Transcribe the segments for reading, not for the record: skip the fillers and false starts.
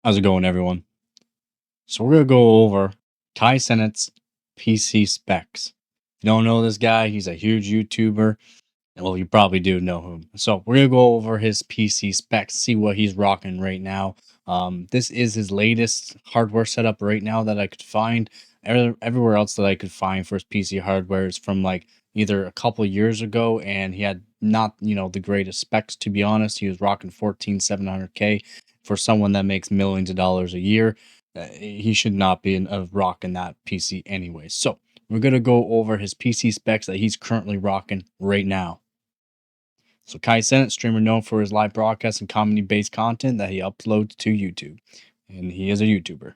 How's it going, everyone? So we're gonna go over Kai Cenat's PC specs. If you don't know this guy, he's a huge YouTuber. And well, you probably do know him. So we're gonna go over his PC specs, see what he's rocking right now. This is his latest hardware setup right now that I could find. Everywhere else that I could find for his PC hardware is from like either a couple years ago, and he had not the greatest specs, to be honest. He was rocking 14700K for someone that makes millions of dollars a year. He should not be rocking that PC anyway. So we're gonna go over his PC specs that he's currently rocking right now. So Kai Cenat, streamer known for his live broadcast and comedy-based content that he uploads to YouTube. And he is a YouTuber.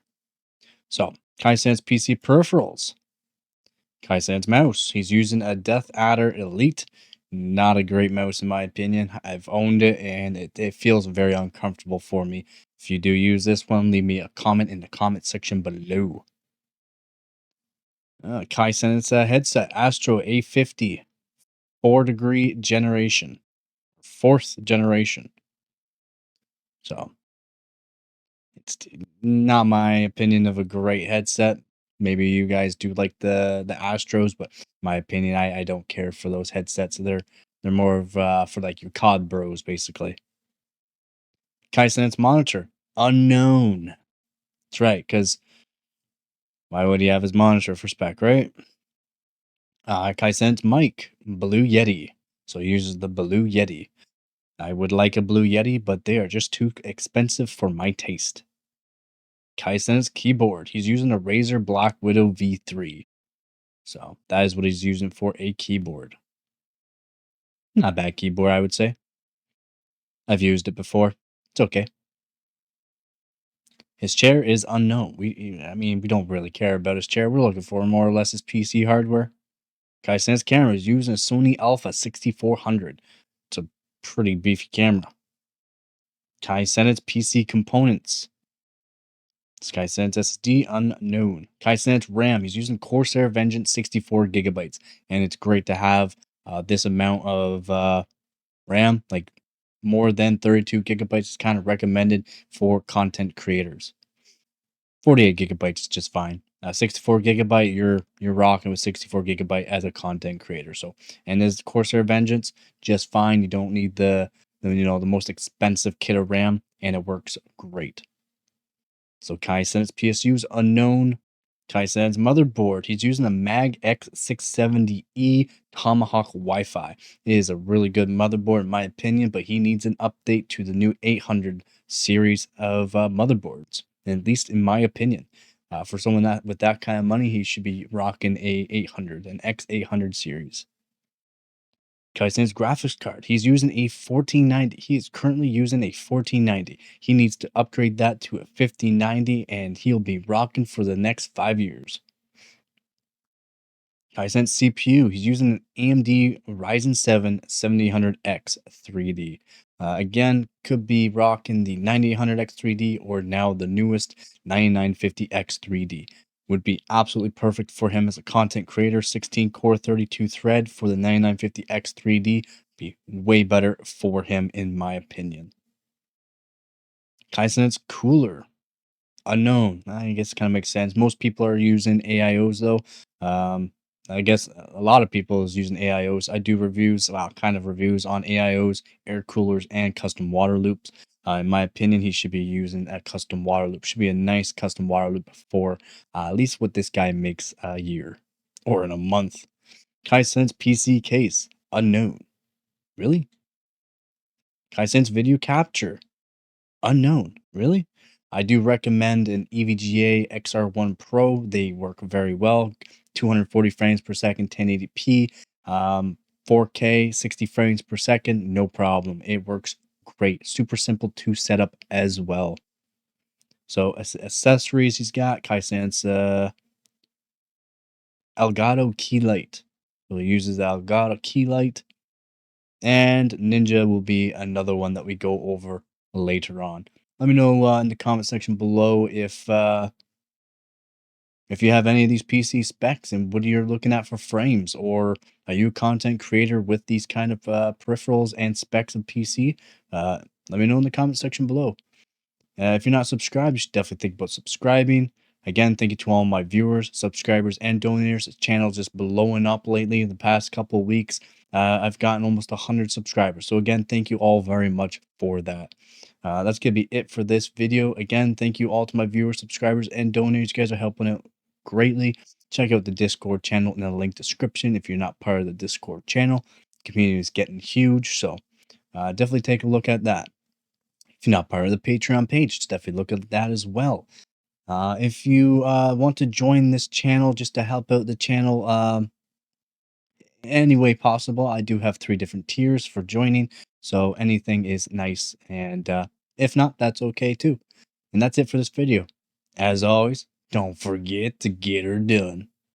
So Kai Cenat's PC peripherals. Kai Cenat's mouse. He's using a Death Adder Elite. Not a great mouse in my opinion. I've owned it and it feels very uncomfortable for me. If you do use this one, leave me a comment in the comment section below. Kai Cenat's headset. Astro A50. 4-degree generation. 4th generation. So it's not my opinion of a great headset. Maybe you guys do like the Astros, but my opinion, I don't care for those headsets. They're more of for like your COD bros, basically. Kai Cenat's monitor, unknown. That's right, because why would he have his monitor for spec, right? Kai Cenat's mic, Blue Yeti. So he uses the Blue Yeti. I would like a Blue Yeti, but they are just too expensive for my taste. Kai Cenat's keyboard. He's using a Razer Black Widow V3. So that is what he's using for a keyboard. Not a bad keyboard, I would say. I've used it before. It's okay. His chair is unknown. We don't really care about his chair. We're looking for more or less his PC hardware. Kai Cenat's camera is using a Sony Alpha 6400. It's a pretty beefy camera. Kai Cenat's PC components. Kai Cenat's SSD unknown. Kai Cenat's RAM. He's using Corsair Vengeance 64 gigabytes, and it's great to have this amount of RAM. Like more than 32 gigabytes is kind of recommended for content creators. 48 gigabytes is just fine. 64 gigabyte, you're rocking with 64 gigabyte as a content creator. So, and this Corsair Vengeance, just fine. You don't need the most expensive kit of RAM, and it works great. So Kai Cenat's PSU's unknown. Kai Cenat's motherboard. He's using a Mag X670E Tomahawk Wi-Fi. It is a really good motherboard in my opinion, but he needs an update to the new 800 series of motherboards. At least in my opinion. For someone with that kind of money, he should be rocking a 800, an X800 series. Kai Cenat's graphics card. He's using a 1490. He is currently using a 1490. He needs to upgrade that to a 1590, and he'll be rocking for the next 5 years. Kai Cenat's CPU. He's using an AMD Ryzen 7 7800X 3D. Again, could be rocking the 9800X 3D or now the newest 9950X 3D. Would be absolutely perfect for him as a content creator. 16 core 32 thread for the 9950X 3D. Be way better for him in my opinion. Kai Cenat's cooler. Unknown. I guess it kind of makes sense. Most people are using AIOs though. I guess a lot of people is using AIOs. I do reviews, kind of reviews on AIOs, air coolers, and custom water loops. In my opinion, he should be using a custom water loop. Should be a nice custom water loop for at least what this guy makes a year or in a month. Kai Cenat's PC case. Unknown. Really? Kai Cenat's video capture. Unknown. Really? I do recommend an EVGA XR1 Pro. They work very well. 240 frames per second, 1080p, 4K, 60 frames per second, no problem. It works great. Super simple to set up as well. So accessories he's got, Kai Cenat's Elgato key light. So he uses the Elgato key light. And Ninja will be another one that we go over later on. Let me know in the comment section below if you have any of these PC specs and what you're looking at for frames, or are you a content creator with these kind of peripherals and specs of PC? Let me know in the comment section below. If you're not subscribed, you should definitely think about subscribing. Again, thank you to all my viewers, subscribers, and donors. The channel's just blowing up lately in the past couple of weeks. I've gotten almost 100 subscribers. So again, thank you all very much for that. That's going to be it for this video. Again, thank you all to my viewers, subscribers, and donors. You guys are helping out greatly. Check out the Discord channel in the link description if you're not part of the Discord channel. The community is getting huge, so definitely take a look at that. If you're not part of the Patreon page, just definitely look at that as well. If you want to join this channel just to help out the channel any way possible, I do have 3 different tiers for joining. So anything is nice. And if not, that's okay too. And that's it for this video. As always, don't forget to get her done.